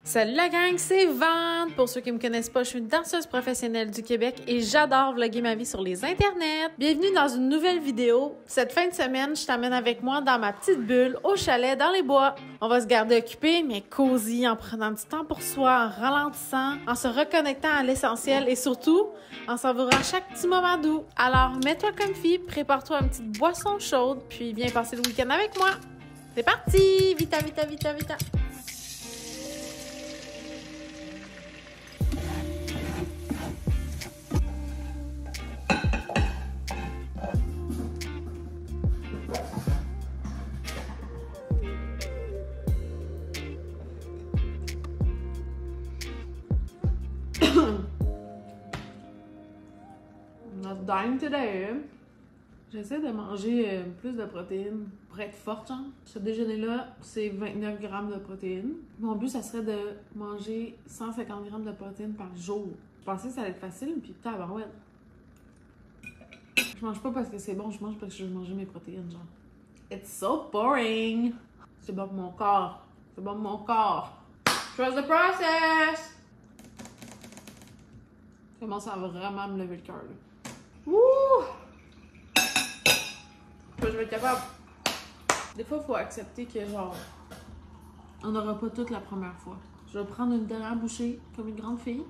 Salut la gang, c'est Van! Pour ceux qui me connaissent pas, je suis une danseuse professionnelle du Québec et j'adore vlogger ma vie sur les internets. Bienvenue dans une nouvelle vidéo. Cette fin de semaine, je t'amène avec moi dans ma petite bulle, au chalet, dans les bois. On va se garder occupé, mais cosy, en prenant du temps pour soi, en ralentissant, en se reconnectant à l'essentiel et surtout, en savourant chaque petit moment doux. Alors, mets-toi comfy, prépare-toi une petite boisson chaude, puis viens passer le week-end avec moi. C'est parti! Vita, vita, vita, vita! Not dying today. J'essaie de manger plus de protéines pour être forte, genre. Ce déjeuner-là, c'est 29 grammes de protéines. Mon but, ça serait de manger 150 grammes de protéines par jour. Je pensais que ça allait être facile, puis tabarouette. Je mange pas parce que c'est bon, je mange parce que je veux manger mes protéines, genre. It's so boring! C'est bon pour mon corps. C'est bon pour mon corps. Trust the process! Ça commence à vraiment me lever le cœur, là. Wouh! Je vais être capable. Des fois, il faut accepter que, genre, on n'aura pas tout la première fois. Je vais prendre une dernière bouchée comme une grande fille,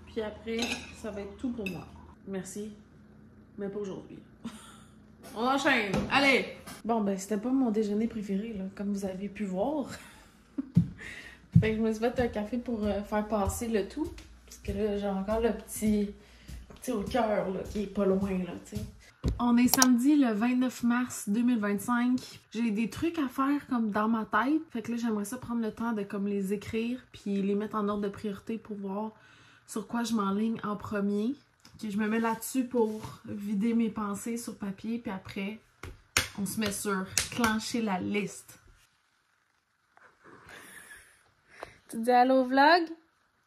puis après, ça va être tout pour moi. Merci, mais pas aujourd'hui. On enchaîne! Allez! Bon, ben, c'était pas mon déjeuner préféré, là, comme vous avez pu voir. Fait que je me suis fait un café pour faire passer le tout. Parce que là, j'ai encore le petit au cœur, là, qui est pas loin, là, tu sais. On est samedi le 29 mars 2025. J'ai des trucs à faire comme dans ma tête. Fait que là, j'aimerais ça prendre le temps de comme les écrire puis les mettre en ordre de priorité pour voir sur quoi je m'enligne en premier. Okay, je me mets là-dessus pour vider mes pensées sur papier puis après, on se met sur clencher la liste. Tu dis allô vlog?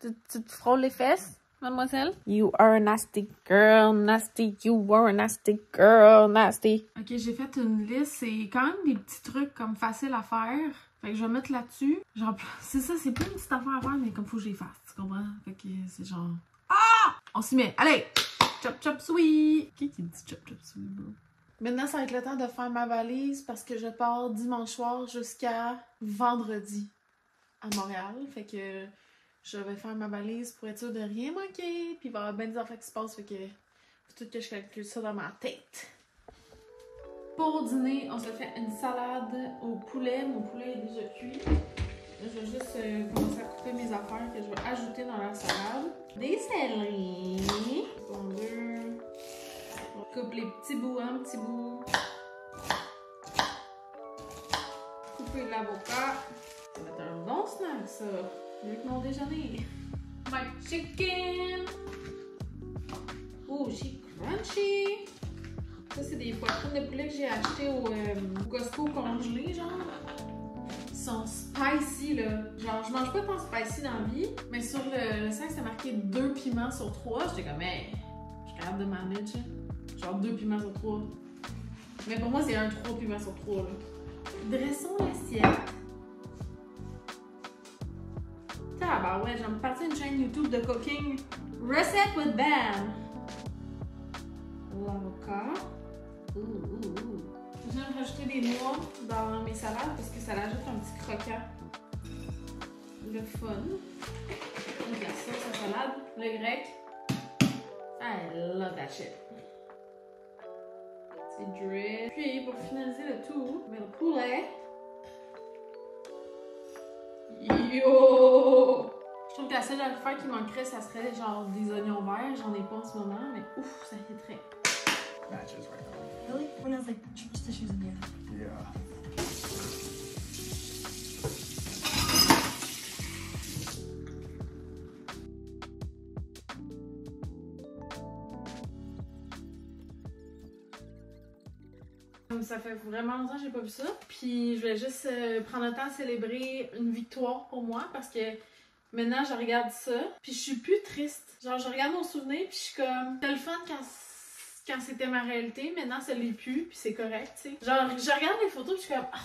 Tu te frôles les fesses? Mademoiselle? You are a nasty girl, nasty. You are a nasty girl, nasty. Ok, j'ai fait une liste. C'est quand même des petits trucs comme faciles à faire. Fait que je vais mettre là-dessus. Genre, c'est ça, c'est pas une petite affaire à faire, mais comme faut que j'y fasse, tu comprends? Fait que c'est genre... Ah! On s'y met. Allez! Chop, chop, sweet! Qui dit chop, chop, sweet, bro? Maintenant, ça va être le temps de faire ma valise parce que je pars dimanche soir jusqu'à vendredi à Montréal. Fait que... je vais faire ma valise pour être sûre de rien manquer. Puis il va y avoir bien des affaires qui se passent. Fait que faut tout que je calcule ça dans ma tête. Pour dîner, on se fait une salade au poulet. Mon poulet est déjà cuit. Là, je vais juste commencer à couper mes affaires que je vais ajouter dans la salade. Des céleris. Bon Dieu. On coupe les petits bouts, hein, petits bouts. Couper de l'avocat. Ça va être un bon snack, ça. Mieux que mon déjeuner. My chicken! Oh, she's crunchy! Ça, c'est des poitrines de poulet que j'ai achetées au Costco congelé, genre. Ils sont spicy, là. Genre, je mange pas tant spicy dans la vie, mais sur le sac, c'est marqué 2 piments sur 3. J'étais comme, hey, je suis capable de manager. Genre 2 piments sur 3. Mais pour moi, c'est un 3 piments sur 3, là. Dressons l'assiette. Ah bah ouais, j'ai parti une chaîne YouTube de cooking. Recette with Van. L'avocat. J'aime rajouter des noix dans mes salades parce que ça l'ajoute un petit croquant. Le fun. Donc la sauce à salade. Le grec. I love that shit. C'est drip. Puis pour finaliser le tout, je mets le poulet. Yo! Je trouve que la seule affaire qui manquerait, ça serait genre des oignons verts. J'en ai pas en ce moment, mais ouf, ça hitterait. Matches right now. Really? When I was like, just the shoes in the other. Yeah. Ça fait vraiment longtemps que j'ai pas vu ça. Puis je vais juste prendre le temps de célébrer une victoire pour moi parce que maintenant je regarde ça. Puis je suis plus triste. Genre je regarde mon souvenir puis je suis comme... C'était le fun quand c'était ma réalité. Maintenant ça l'est plus puis c'est correct, tu sais. Genre je regarde les photos puis je suis comme... Oh,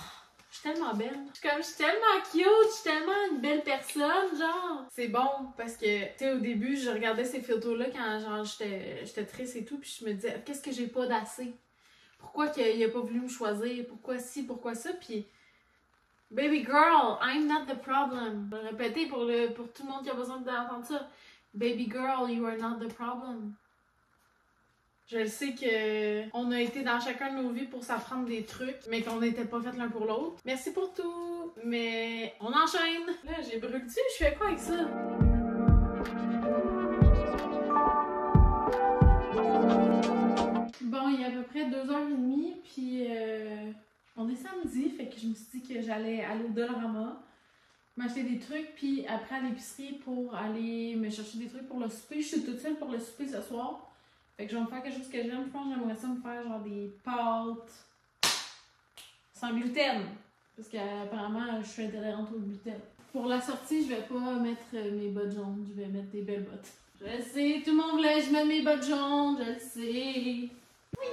Je suis tellement belle. Je suis tellement cute, je suis tellement une belle personne, genre. C'est bon, parce que, tu sais, au début, je regardais ces photos-là quand, genre, j'étais triste et tout, puis je me disais, qu'est-ce que j'ai pas d'assez? Pourquoi qu'il a pas voulu me choisir? Pourquoi ci, pourquoi ça? Puis, baby girl, I'm not the problem. Je vais répéter pour tout le monde qui a besoin d'entendre ça. Baby girl, you are not the problem. Je sais que on a été dans chacun de nos vies pour s'apprendre des trucs, mais qu'on n'était pas fait l'un pour l'autre. Merci pour tout, mais on enchaîne. Là, j'ai brûlé dessus, je fais quoi avec ça? Bon, il y a à peu près 2h30, puis on est samedi, fait que je me suis dit que j'allais aller au Dollarama, m'acheter des trucs, puis après à l'épicerie pour aller me chercher des trucs pour le souper. Je suis toute seule pour le souper ce soir. Fait que je vais me faire quelque chose que j'aime. Je pense que j'aimerais ça me faire genre des pâtes sans gluten. Parce qu'apparemment, je suis intolérante au gluten. Pour la sortie, je vais pas mettre mes bottes jaunes. Je vais mettre des belles bottes. Je le sais, tout le monde voulait que je mette mes bottes jaunes. Je le sais. Oui!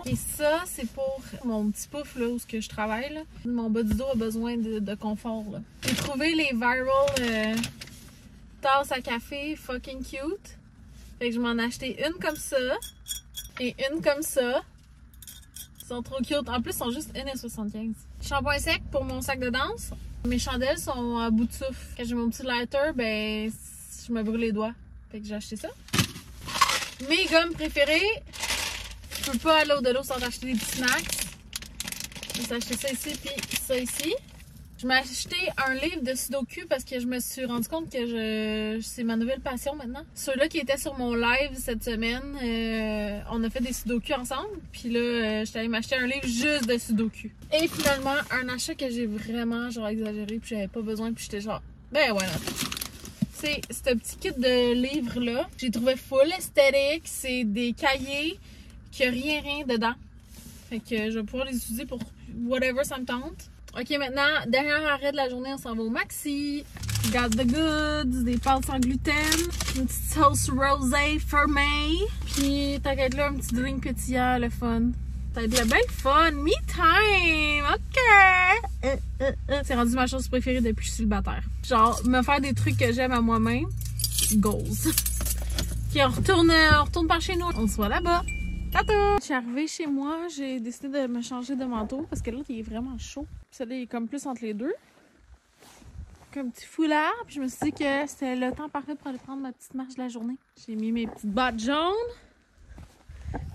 Et ça, c'est pour mon petit pouf là où je travaille. Là. Mon bas du dos a besoin de confort. J'ai trouvé les viral tasses à café fucking cute. Fait que je m'en ai acheté une comme ça et une comme ça. Ils sont trop cute. En plus, ils sont juste 1,75 $. Shampoing sec pour mon sac de danse. Mes chandelles sont à bout de souffle. Quand j'ai mon petit lighter, ben je me brûle les doigts. Fait que j'ai acheté ça. Mes gommes préférées. Je peux pas aller au-delà sans acheter des petits snacks. J'ai acheté ça ici puis ça ici. Je m'ai acheté un livre de Sudoku parce que je me suis rendu compte que c'est ma nouvelle passion maintenant. Ceux-là qui étaient sur mon live cette semaine, on a fait des Sudoku ensemble. Puis là, j'étais allée m'acheter un livre juste de Sudoku. Et finalement, un achat que j'ai vraiment genre exagéré puis j'avais pas besoin puis j'étais genre, ben ouais, c'est ce petit kit de livres-là. J'ai trouvé full esthétique. C'est des cahiers qui a rien dedans. Fait que je vais pouvoir les utiliser pour whatever ça me tente. Ok, maintenant, dernier arrêt de la journée, on s'en va au Maxi. Got the goods, des pâtes sans gluten, une petite sauce rosée fermée. Puis, t'inquiète là, un petit drink pétillant, le fun. T'as de la belle fun. Me time! Ok! C'est rendu ma chose préférée depuis que je suis célibataire. Genre, me faire des trucs que j'aime à moi-même. Goals. Ok, on retourne par chez nous. On se voit là-bas. Tatou! Je suis arrivée chez moi, j'ai décidé de me changer de manteau parce que l'autre il est vraiment chaud. Celui-là il est comme plus entre les deux. Comme un petit foulard, puis je me suis dit que c'était le temps parfait pour aller prendre ma petite marche de la journée. J'ai mis mes petites bottes jaunes.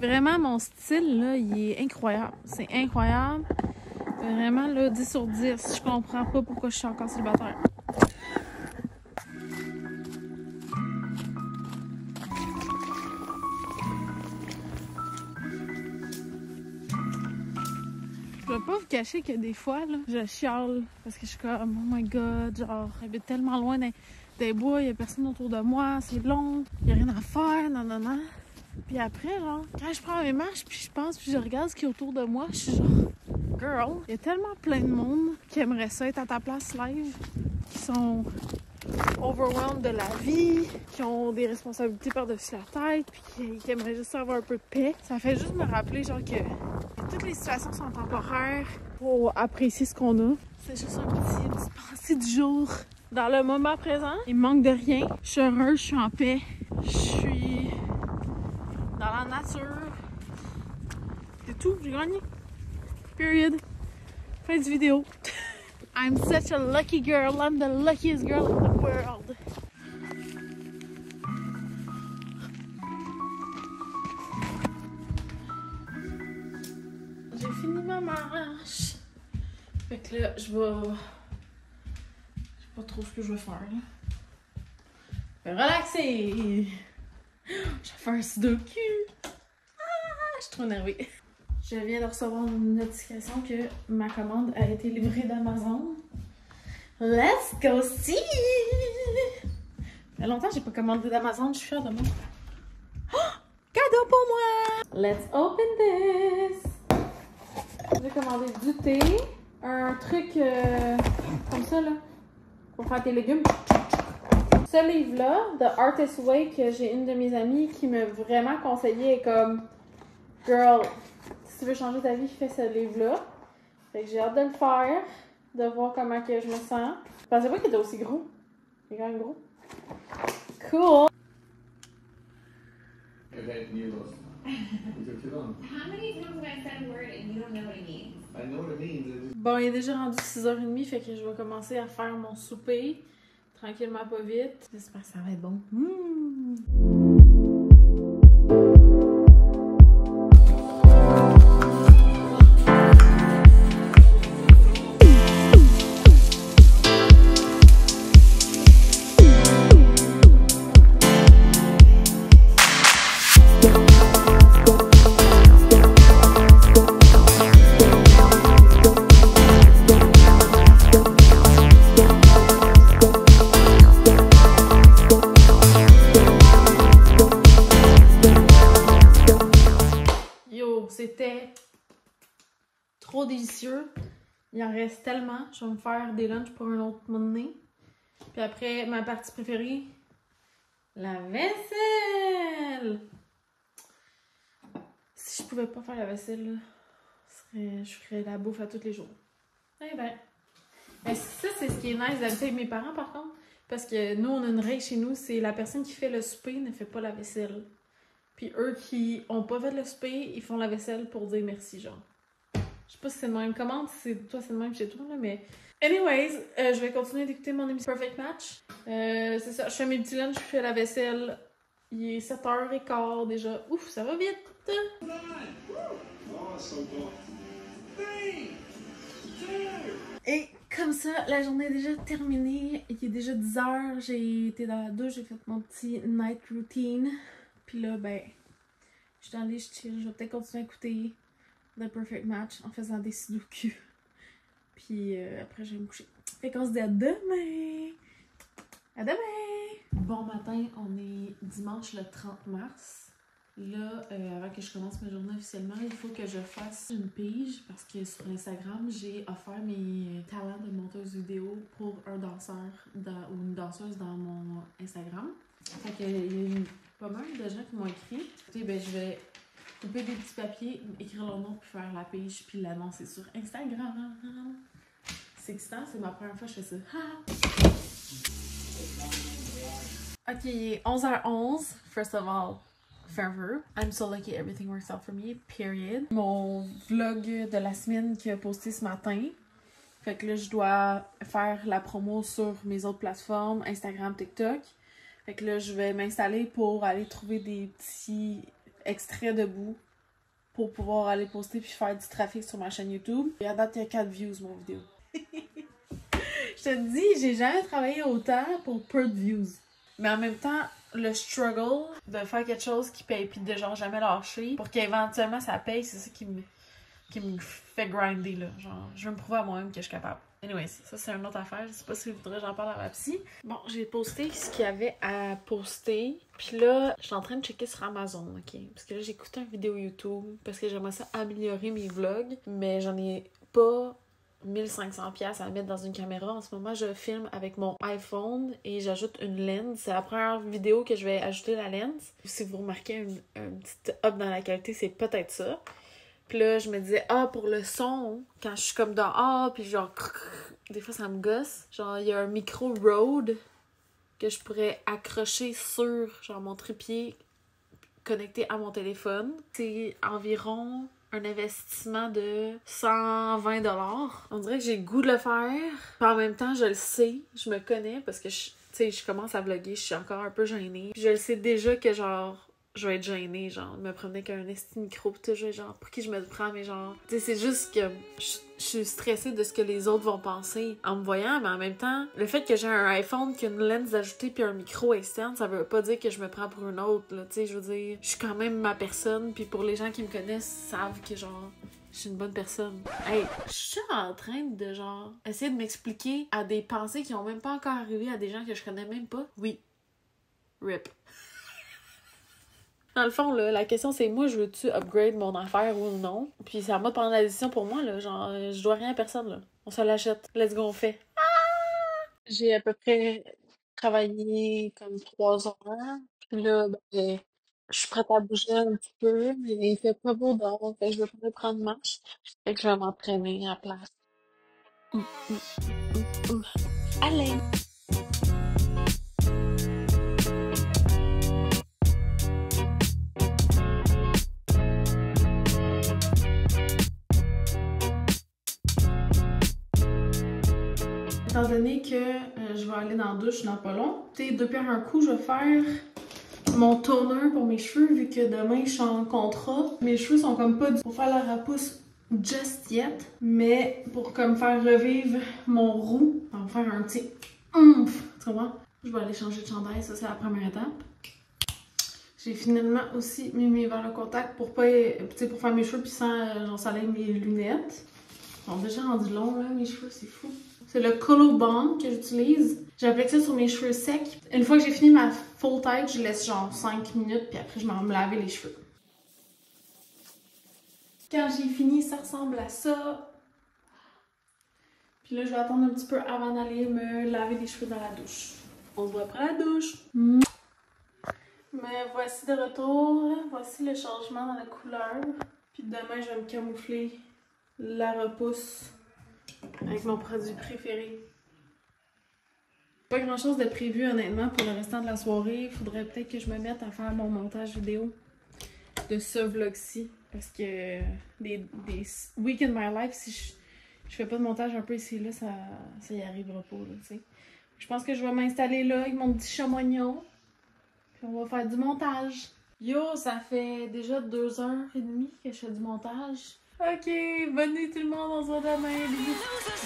Vraiment mon style là, il est incroyable. C'est incroyable. Vraiment là, 10 sur 10. Je comprends pas pourquoi je suis encore célibataire. Je vais pas vous cacher que des fois, là, je chiale parce que je suis comme, oh my god, genre, j'habite tellement loin des bois, il y a personne autour de moi, c'est long, il y a rien à faire, non. Puis après, genre, quand je prends mes marches, puis je pense, puis je regarde ce qui est autour de moi, je suis genre, girl, il y a tellement plein de monde qui aimerait ça être à ta place live, qui sont overwhelmed de la vie, qui ont des responsabilités par-dessus la tête, puis qui aimeraient juste avoir un peu de paix. Ça fait juste me rappeler, genre, que toutes les situations sont temporaires pour apprécier ce qu'on a. C'est juste une petite pensée du jour. Dans le moment présent, il me manque de rien. Je suis heureuse, je suis en paix. Je suis dans la nature. C'est tout, j'ai gagné. Period. Fin de vidéo. I'm such a lucky girl. I'm the luckiest girl in the world. J'ai fini ma marche. Fait que là, je sais pas trop ce que je vais faire. Là. Je vais relaxer. Je vais faire un sudoku. Je suis trop énervée. Je viens de recevoir une notification que ma commande a été livrée d'Amazon. Let's go see! Il y a longtemps que j'ai pas commandé d'Amazon, je suis fière de moi. Oh! Cadeau pour moi! Let's open this! J'ai commandé du thé, un truc comme ça là, pour faire tes légumes. Ce livre-là, The Artist's Way, que j'ai une de mes amies qui m'a vraiment conseillé, est comme girl, si tu veux changer ta vie, fais ce livre-là. Fait que j'ai hâte de le faire, de voir comment que je me sens. Je pensais pas qu'il était aussi gros. Il est quand même gros. Cool! Okay, needless. We took too long. How many times have I said a word and you don't know what it means? I know what it means. Bon, il est déjà rendu 6h30, fait que je vais commencer à faire mon souper. Tranquillement, pas vite. J'espère que ça va être bon. C'était trop délicieux. Il en reste tellement. Je vais me faire des lunchs pour un autre moment donné. Puis après, ma partie préférée, la vaisselle. Si je pouvais pas faire la vaisselle, là, je ferais la bouffe à tous les jours. Eh ben. Mais ça, c'est ce qui est nice d'habiter avec mes parents, par contre. Parce que nous, on a une règle chez nous, c'est la personne qui fait le souper ne fait pas la vaisselle. Puis eux qui ont pas fait le souper, ils font la vaisselle pour dire merci, genre. Je sais pas si c'est le même commande, si toi c'est le même chez toi, là, mais... Anyways, je vais continuer d'écouter mon émission Perfect Match. C'est ça, je fais mes petits lunchs, je fais la vaisselle. Il est 7h15 déjà. Ouf, ça va vite! Et comme ça, la journée est déjà terminée. Il est déjà 10h, j'ai été dans la douche, j'ai fait mon petit night routine. Puis là, ben, je suis dans les chill. Je vais peut-être continuer à écouter The Perfect Match en faisant des sudoku. Puis après, je vais me coucher. Fait qu'on se dit à demain! À demain! Bon matin, on est dimanche le 30 mars. Là, avant que je commence ma journée officiellement, il faut que je fasse une pige parce que sur Instagram, j'ai offert mes talents de monteuse vidéo pour un danseur ou une danseuse dans mon Instagram. Fait qu'il y a pas mal de gens qui m'ont écrit. Écoutez, ben, je vais couper des petits papiers, écrire leur nom, puis faire la page, puis l'annoncer sur Instagram. C'est excitant, c'est ma première fois que je fais ça. Ok, il est 11h11. First of all, forever. I'm so lucky everything works out for me, period. Mon vlog de la semaine qui a posté ce matin. Fait que là, je dois faire la promo sur mes autres plateformes, Instagram, TikTok. Fait que là, je vais m'installer pour aller trouver des petits extraits de bout pour pouvoir aller poster puis faire du trafic sur ma chaîne YouTube. Et à date, il y a 4 views, mon vidéo. Je te dis, j'ai jamais travaillé autant pour peu de views. Mais en même temps, le struggle de faire quelque chose qui paye puis de genre jamais lâcher pour qu'éventuellement ça paye, c'est ça qui me fait grinder, là. Genre, je veux me prouver à moi-même que je suis capable. Anyways, ça c'est une autre affaire. Je sais pas si vous voudrez j'en parle à ma psy. Bon, j'ai posté ce qu'il y avait à poster. Puis là, je suis en train de checker sur Amazon, ok? Parce que là, j'ai écouté une vidéo YouTube parce que j'aimerais ça améliorer mes vlogs. Mais j'en ai pas 1500$ à mettre dans une caméra. En ce moment, je filme avec mon iPhone et j'ajoute une lens. C'est la première vidéo que je vais ajouter la lens. Si vous remarquez un petit up dans la qualité, c'est peut-être ça. Puis là, je me disais, pour le son, quand je suis comme dehors, puis genre, des fois ça me gosse. Genre, il y a un micro Rode que je pourrais accrocher sur, genre, mon trépied connecté à mon téléphone. C'est environ un investissement de 120$. On dirait que j'ai le goût de le faire. Puis en même temps, je le sais, je me connais parce que, tu sais, je commence à vlogger, je suis encore un peu gênée. Puis je le sais déjà que, genre, je vais être gênée, genre, me promener avec un esti micro pis tout, genre, pour qui je me le prends, mais genre, tu sais, c'est juste que je suis stressée de ce que les autres vont penser en me voyant, mais en même temps, le fait que j'ai un iPhone qui a une lens ajoutée puis un micro externe, ça veut pas dire que je me prends pour une autre, là, tu sais, je veux dire, je suis quand même ma personne, puis pour les gens qui me connaissent, savent que, genre, je suis une bonne personne. Hey, je suis en train de, genre, essayer de m'expliquer à des pensées qui ont même pas encore arrivé à des gens que je connais même pas. Oui. RIP. Dans le fond, là, la question c'est moi, je veux-tu upgrade mon affaire ou non? Puis c'est à moi de prendre la décision pour moi, là. Genre, je dois rien à personne, là. On se l'achète. Let's go, on fait. J'ai à peu près travaillé comme 3 heures. Puis là, ben, je suis prête à bouger un petit peu, mais il fait pas beau dehors. Fait que je vais pas prendre marche. Fait que je vais m'entraîner à la place. Allez! Étant donné que je vais aller dans la douche dans pas long, de pierre un coup, je vais faire mon toner pour mes cheveux vu que demain je suis en contrat. Mes cheveux sont comme pas pour faire la repousse just yet, mais pour comme faire revivre mon roux, on va faire un petit oomph, tu comprends? Je vais aller changer de chandail, ça c'est la première étape. J'ai finalement aussi mis mes verres de contact pour pas, pour faire mes cheveux puis sans genre s'enlève mes lunettes. Ils sont déjà rendus longs là, mes cheveux, c'est fou. C'est le Color Balm que j'utilise. J'applique ça sur mes cheveux secs. Une fois que j'ai fini ma full tête, je laisse genre 5 minutes puis après je m'en vais me laver les cheveux. Quand j'ai fini, ça ressemble à ça. Puis là, je vais attendre un petit peu avant d'aller me laver les cheveux dans la douche. On se voit après la douche. Mais voici de retour. Voici le changement dans la couleur. Puis demain, je vais me camoufler la repousse avec mon produit préféré. Pas grand chose de prévu honnêtement pour le restant de la soirée. Il faudrait peut-être que je me mette à faire mon montage vidéo de ce vlog-ci. Parce que des Week in My Life, si je fais pas de montage un peu ici là, ça y arrivera pas, là, tu sais. Je pense que je vais m'installer là avec mon petit chamoignon. Puis on va faire du montage. Yo, ça fait déjà 2h30 que je fais du montage. Ok, bonne nuit tout le monde, on se voit demain.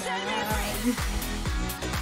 Bye.